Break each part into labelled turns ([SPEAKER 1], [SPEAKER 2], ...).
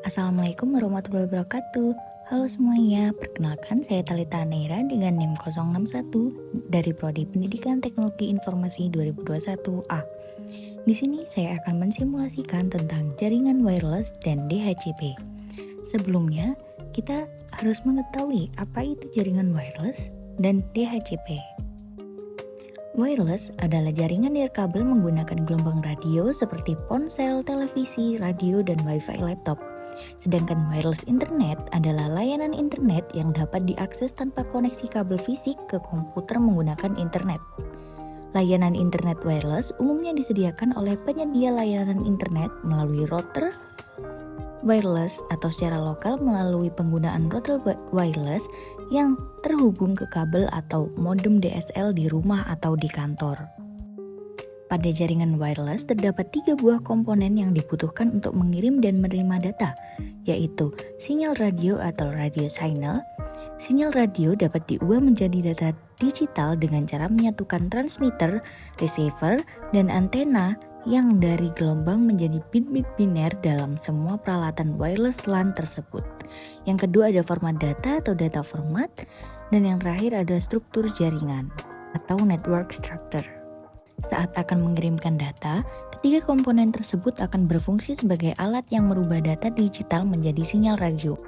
[SPEAKER 1] Assalamualaikum warahmatullahi wabarakatuh. Halo semuanya, perkenalkan saya Talita Neira dengan NIM 061 dari Prodi Pendidikan Teknologi Informasi 2021A. Di sini saya akan mensimulasikan tentang jaringan wireless dan DHCP. Sebelumnya, kita harus mengetahui apa itu jaringan wireless dan DHCP. Wireless adalah jaringan nirkabel menggunakan gelombang radio seperti ponsel, televisi, radio, dan wifi laptop. Sedangkan wireless internet adalah layanan internet yang dapat diakses tanpa koneksi kabel fisik ke komputer menggunakan internet. Layanan internet wireless umumnya disediakan oleh penyedia layanan internet melalui router wireless atau secara lokal melalui penggunaan router wireless yang terhubung ke kabel atau modem DSL di rumah atau di kantor. Pada jaringan wireless terdapat 3 buah komponen yang dibutuhkan untuk mengirim dan menerima data, yaitu sinyal radio atau radio signal. Sinyal radio dapat diubah menjadi data digital dengan cara menyatukan transmitter, receiver, dan antena yang dari gelombang menjadi bit-bit biner dalam semua peralatan wireless LAN tersebut. Yang kedua ada format data atau data format, dan yang terakhir ada struktur jaringan atau network structure. Saat akan mengirimkan data, ketiga komponen tersebut akan berfungsi sebagai alat yang merubah data digital menjadi sinyal radio.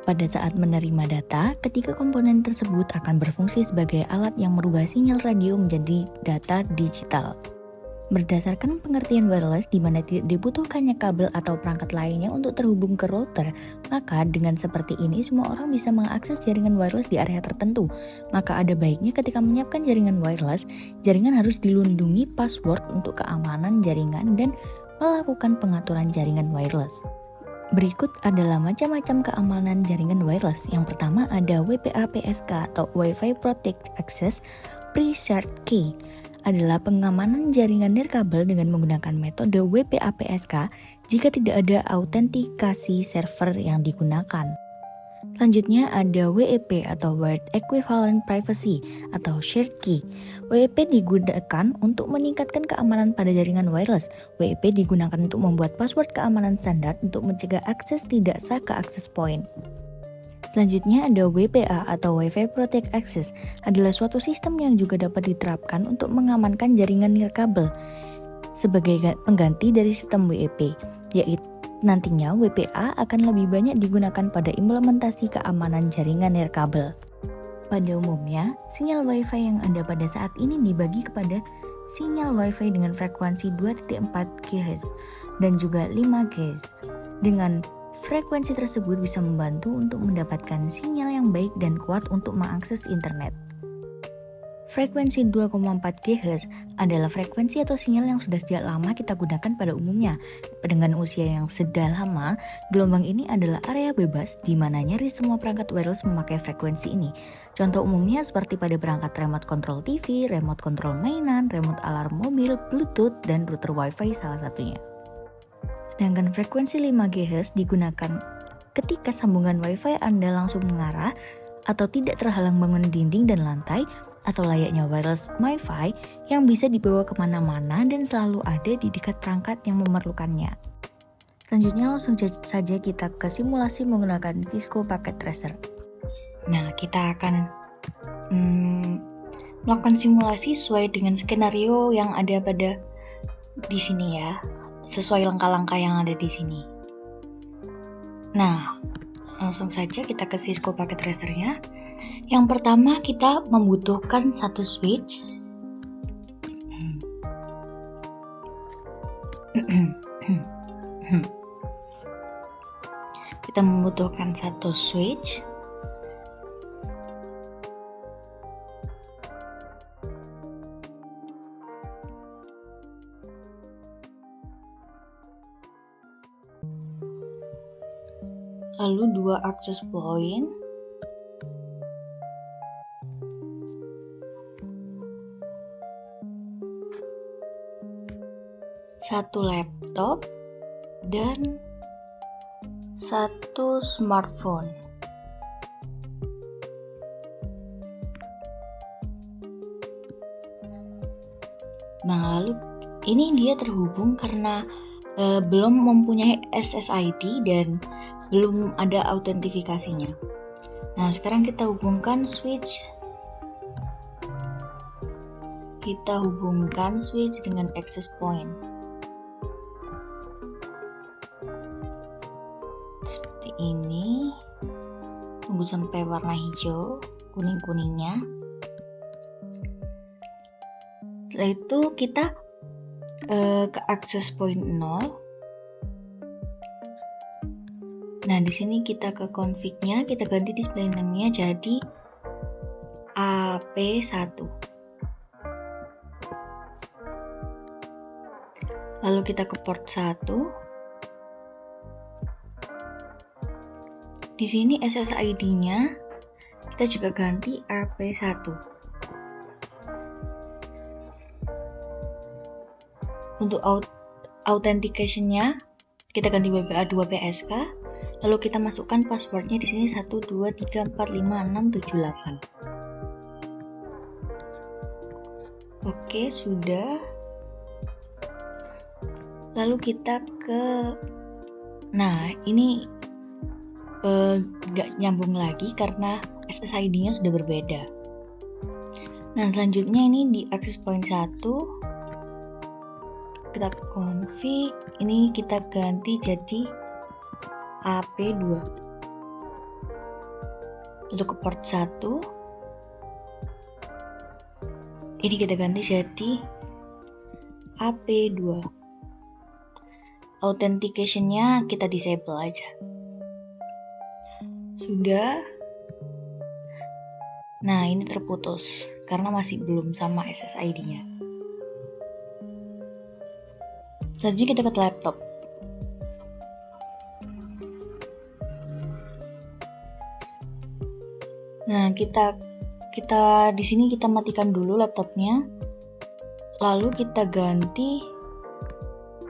[SPEAKER 1] Pada saat menerima data, ketiga komponen tersebut akan berfungsi sebagai alat yang merubah sinyal radio menjadi data digital. Berdasarkan pengertian wireless di mana tidak dibutuhkannya kabel atau perangkat lainnya untuk terhubung ke router, maka dengan seperti ini semua orang bisa mengakses jaringan wireless di area tertentu. Maka ada baiknya ketika menyiapkan jaringan wireless, jaringan harus dilindungi password untuk keamanan jaringan dan melakukan pengaturan jaringan wireless. Berikut adalah macam-macam keamanan jaringan wireless. Yang pertama ada WPA-PSK atau Wi-Fi Protect Access Pre-Shared Key. Adalah pengamanan jaringan nirkabel dengan menggunakan metode WPA-PSK jika tidak ada autentikasi server yang digunakan. Selanjutnya ada WEP atau Word Equivalent Privacy atau Shared Key. WEP digunakan untuk meningkatkan keamanan pada jaringan wireless. WEP digunakan untuk membuat password keamanan standar untuk mencegah akses tidak sah ke access point. Selanjutnya ada WPA atau Wi-Fi Protect Access, adalah suatu sistem yang juga dapat diterapkan untuk mengamankan jaringan nirkabel sebagai pengganti dari sistem WEP, yaitu nantinya WPA akan lebih banyak digunakan pada implementasi keamanan jaringan nirkabel. Pada umumnya, sinyal Wi-Fi yang ada pada saat ini dibagi kepada sinyal Wi-Fi dengan frekuensi 2.4 GHz dan juga 5 GHz. Dengan frekuensi tersebut bisa membantu untuk mendapatkan sinyal yang baik dan kuat untuk mengakses internet. Frekuensi 2,4 GHz adalah frekuensi atau sinyal yang sudah sejak lama kita gunakan pada umumnya. Dengan usia yang sudah lama, gelombang ini adalah area bebas di mana nyaris semua perangkat wireless memakai frekuensi ini. Contoh umumnya seperti pada perangkat remote control TV, remote control mainan, remote alarm mobil, Bluetooth, dan router Wi-Fi salah satunya. Sedangkan frekuensi 5 GHz digunakan ketika sambungan Wi-Fi Anda langsung mengarah atau tidak terhalang bangunan dinding dan lantai, atau layaknya wireless Wi-Fi yang bisa dibawa kemana-mana dan selalu ada di dekat perangkat yang memerlukannya. Selanjutnya langsung saja kita ke simulasi menggunakan Cisco Packet Tracer. Nah, kita akan melakukan simulasi sesuai dengan skenario yang ada pada di sini ya. Sesuai langkah-langkah yang ada di sini. Nah, langsung saja kita ke Cisco Packet Tracer-nya. Yang pertama kita membutuhkan satu switch. Kita membutuhkan satu switch. Lalu 2 access point, satu laptop, dan satu smartphone. Nah, lalu ini dia terhubung karena belum mempunyai SSID dan belum ada autentifikasinya. Nah, sekarang kita hubungkan switch dengan access point. Seperti ini. Tunggu sampai warna hijau, kuning-kuningnya. Setelah itu kita ke access point 0. Nah, di sini kita ke config-nya, kita ganti display name-nya jadi AP1. Lalu kita ke port 1. Di sini SSID-nya kita juga ganti AP1. Untuk authentication-nya kita ganti WPA2 PSK. Lalu kita masukkan passwordnya di sini 123456778. Oke, sudah. Lalu kita ini nggak nyambung lagi karena SSID-nya sudah berbeda. Nah, selanjutnya ini di access point 1 kita config, ini kita ganti jadi AP2. Lalu ke port 1 ini kita ganti jadi AP2. Authentication-nya kita disable aja. Sudah. Nah, ini terputus karena masih belum sama SSID-nya. Selanjutnya kita ke laptop. Nah, kita di sini kita matikan dulu laptopnya. Lalu kita ganti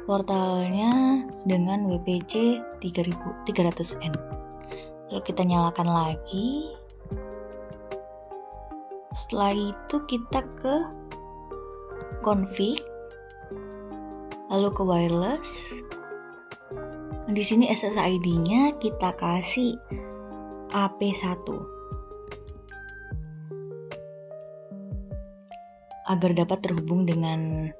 [SPEAKER 1] portalnya dengan WPC 300N. Lalu kita nyalakan lagi. Setelah itu kita ke config, lalu ke wireless. Di sini SSID-nya kita kasih AP1 agar dapat terhubung dengan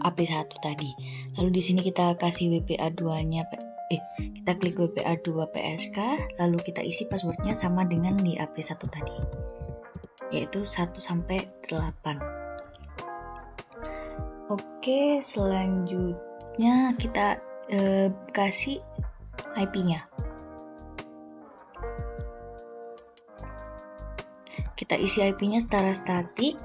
[SPEAKER 1] AP1 tadi. Lalu di sini kita kasih WPA2-nya, kita klik WPA2 PSK, lalu kita isi passwordnya sama dengan di AP1 tadi, yaitu 1-8. Oke, selanjutnya kita kasih IP-nya. Kita isi IP-nya secara statik.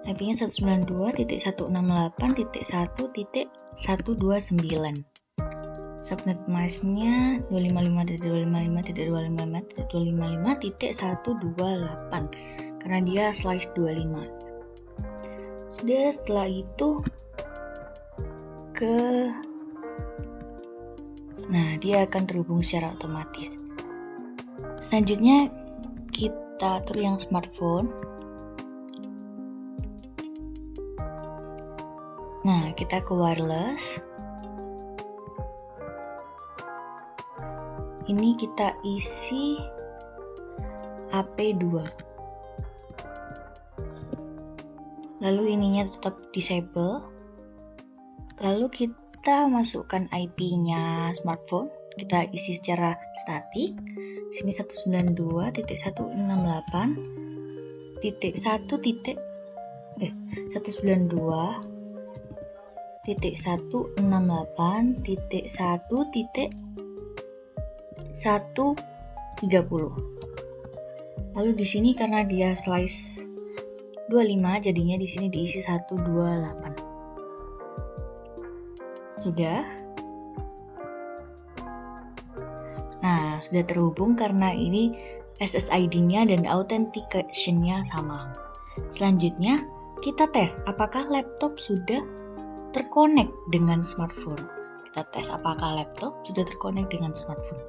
[SPEAKER 1] IP-nya 192.168.1.129. Subnet mask-nya 255.255.255.128 karena dia slice 25. Sudah, setelah itu dia akan terhubung secara otomatis. Selanjutnya kita atur yang smartphone. Nah, kita ke wireless. Ini kita isi AP2. Lalu ininya tetap disable. Lalu kita masukkan IP-nya smartphone. Kita isi secara statik. Sini 192.168.1.1.130. Lalu di sini karena dia slice 25, jadinya di sini diisi 128. Sudah. Nah, sudah terhubung karena ini SSID-nya dan authentication-nya sama. Selanjutnya, kita tes apakah laptop sudah terkonek dengan smartphone. Kita tes apakah laptop sudah terkonek dengan smartphone.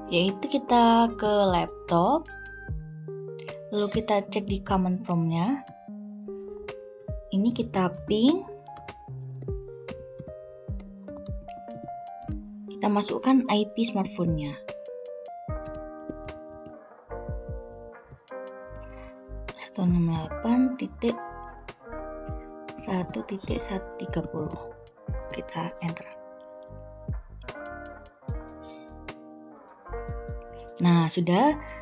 [SPEAKER 1] Yaitu kita ke laptop, lalu kita cek di command prompt-nya. Ini kita ping kita masukkan IP smartphone-nya. 168.1.130. Kita enter. Nah,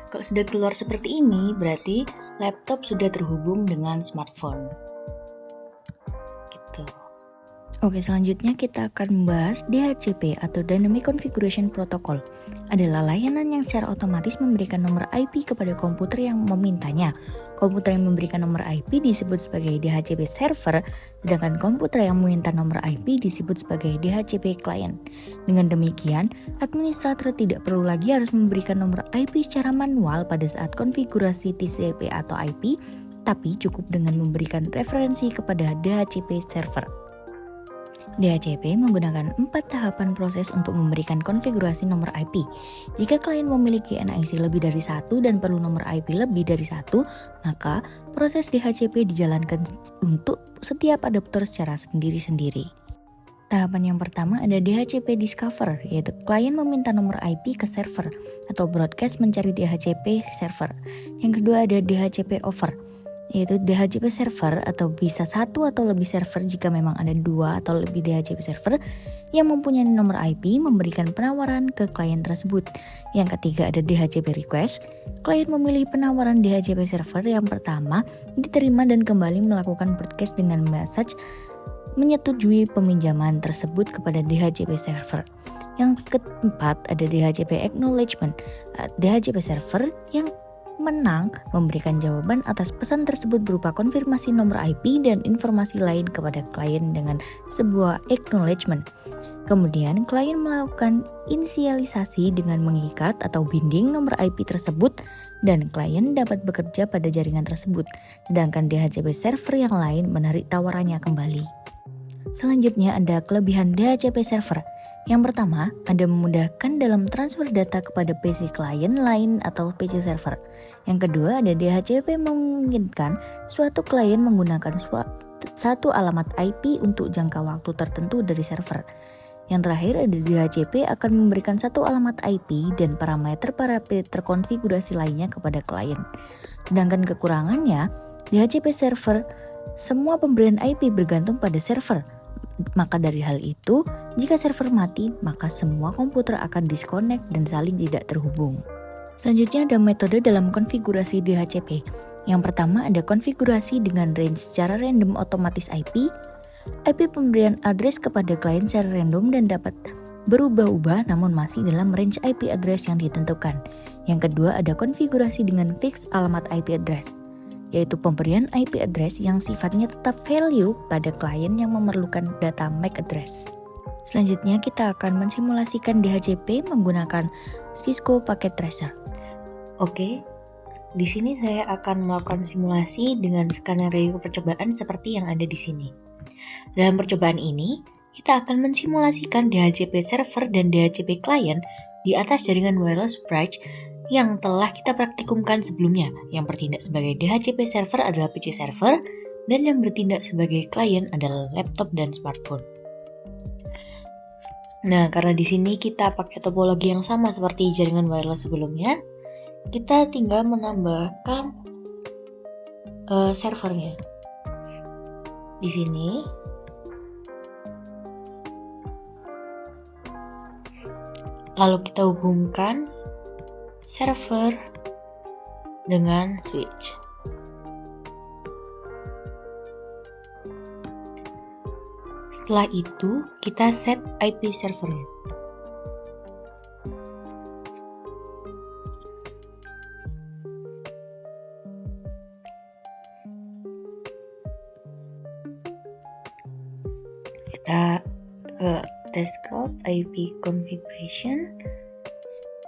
[SPEAKER 1] kalau sudah keluar seperti ini, berarti laptop sudah terhubung dengan smartphone. Gitu. Oke, selanjutnya kita akan membahas DHCP atau Dynamic Configuration Protocol. Adalah layanan yang secara otomatis memberikan nomor IP kepada komputer yang memintanya. Komputer yang memberikan nomor IP disebut sebagai DHCP server, sedangkan komputer yang meminta nomor IP disebut sebagai DHCP client. Dengan demikian, administrator tidak perlu lagi harus memberikan nomor IP secara manual pada saat konfigurasi TCP atau IP, tapi cukup dengan memberikan referensi kepada DHCP server. DHCP menggunakan 4 tahapan proses untuk memberikan konfigurasi nomor IP. Jika klien memiliki NIC lebih dari 1 dan perlu nomor IP lebih dari 1, maka proses DHCP dijalankan untuk setiap adapter secara sendiri-sendiri. Tahapan yang pertama ada DHCP Discover, yaitu klien meminta nomor IP ke server atau broadcast mencari DHCP server. Yang kedua ada DHCP Over, yaitu DHCP server atau bisa 1 atau lebih server jika memang ada 2 atau lebih DHCP server yang mempunyai nomor IP memberikan penawaran ke klien tersebut. Yang ketiga ada DHCP request. Klien memilih penawaran DHCP server yang pertama diterima dan kembali melakukan broadcast dengan message menyetujui peminjaman tersebut kepada DHCP server. Yang keempat ada DHCP acknowledgement. DHCP server yang menang memberikan jawaban atas pesan tersebut berupa konfirmasi nomor IP dan informasi lain kepada klien dengan sebuah acknowledgement. Kemudian klien melakukan inisialisasi dengan mengikat atau binding nomor IP tersebut dan klien dapat bekerja pada jaringan tersebut, sedangkan DHCP server yang lain menarik tawarannya kembali. Selanjutnya ada kelebihan DHCP server. Yang pertama, ada memudahkan dalam transfer data kepada PC klien lain atau PC server. Yang kedua, ada DHCP memungkinkan suatu klien menggunakan satu alamat IP untuk jangka waktu tertentu dari server. Yang terakhir, ada DHCP akan memberikan satu alamat IP dan parameter terkonfigurasi lainnya kepada klien. Sedangkan kekurangannya, DHCP server, semua pemberian IP bergantung pada server. Maka dari hal itu, jika server mati, maka semua komputer akan disconnect dan saling tidak terhubung. Selanjutnya ada metode dalam konfigurasi DHCP. Yang pertama ada konfigurasi dengan range secara random otomatis IP. IP pemberian address kepada klien secara random dan dapat berubah-ubah namun masih dalam range IP address yang ditentukan. Yang kedua ada konfigurasi dengan fixed alamat IP address, yaitu pemberian IP address yang sifatnya tetap value pada klien yang memerlukan data MAC address. Selanjutnya kita akan mensimulasikan DHCP menggunakan Cisco Packet Tracer. Oke, di sini saya akan melakukan simulasi dengan skenario percobaan seperti yang ada di sini. Dalam percobaan ini, kita akan mensimulasikan DHCP server dan DHCP client di atas jaringan wireless bridge yang telah kita praktikumkan sebelumnya. Yang bertindak sebagai DHCP server adalah PC server dan yang bertindak sebagai klien adalah laptop dan smartphone. Nah, karena di sini kita pakai topologi yang sama seperti jaringan wireless sebelumnya, kita tinggal menambahkan servernya. Di sini lalu kita hubungkan server dengan switch. Setelah itu, kita set IP servernya. Kita ke desktop IP configuration.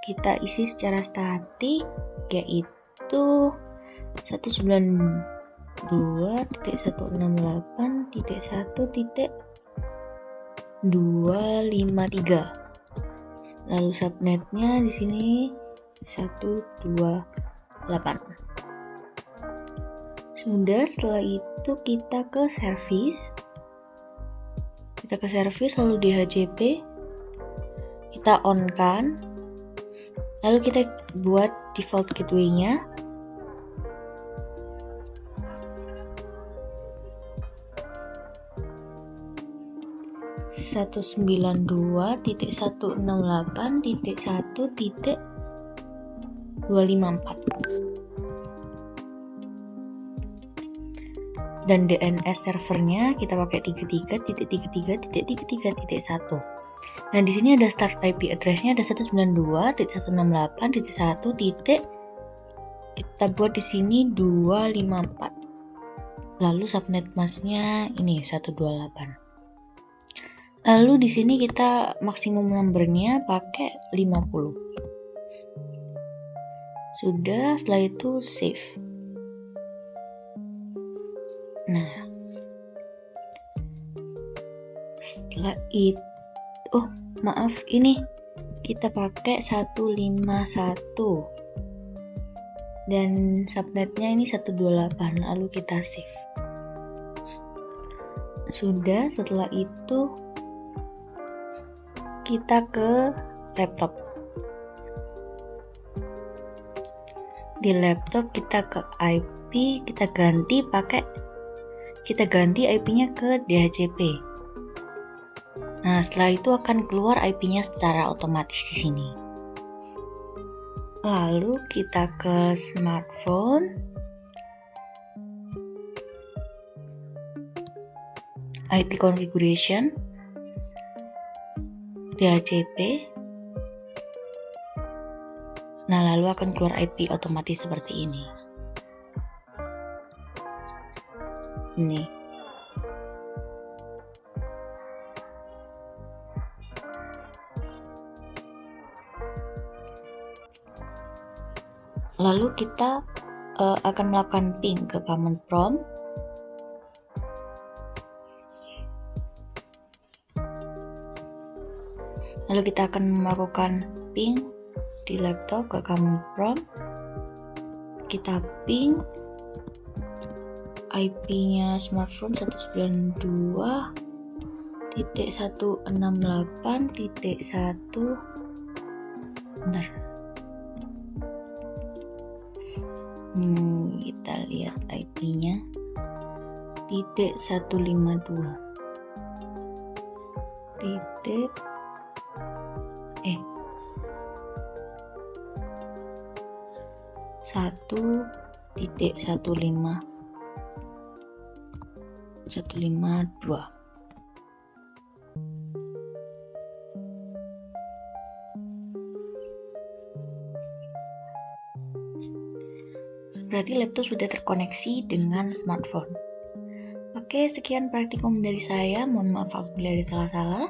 [SPEAKER 1] Kita isi secara statik, yaitu 192.168.1.253. Lalu subnetnya di sini 128. Sudah, setelah itu kita ke service. Lalu DHCP. kita on kan, lalu kita buat default gateway-nya. (192.168.1.254) dan DNS servernya kita pakai 33.33.33.1. Nah, di sini ada start IP address-nya ada 192.168.1. Kita buat di sini 254. Lalu subnet masknya ini 128. Lalu di sini kita maksimum numbernya pakai 50. Sudah, setelah itu save. Nah, setelah itu, ini kita pakai 151 dan subnetnya ini 128, lalu kita save. Sudah, setelah itu kita ke laptop. Di laptop kita ke IP, kita ganti IP-nya ke DHCP. Nah, setelah itu akan keluar IP-nya secara otomatis di sini. Lalu kita ke smartphone, IP configuration, DHCP. Nah, lalu akan keluar IP otomatis seperti ini. Ini. Lalu kita akan melakukan ping ke command prompt. Lalu kita akan melakukan ping di laptop ke command prompt. Kita ping IP-nya smartphone 192.168.1. Bentar. Kita lihat IP-nya .152. Satu titik 152. Berarti laptop sudah terkoneksi dengan smartphone. Oke, sekian praktikum dari saya. Mohon maaf apabila ada salah-salah.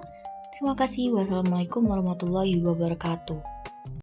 [SPEAKER 1] Terima kasih. Wassalamualaikum warahmatullahi wabarakatuh.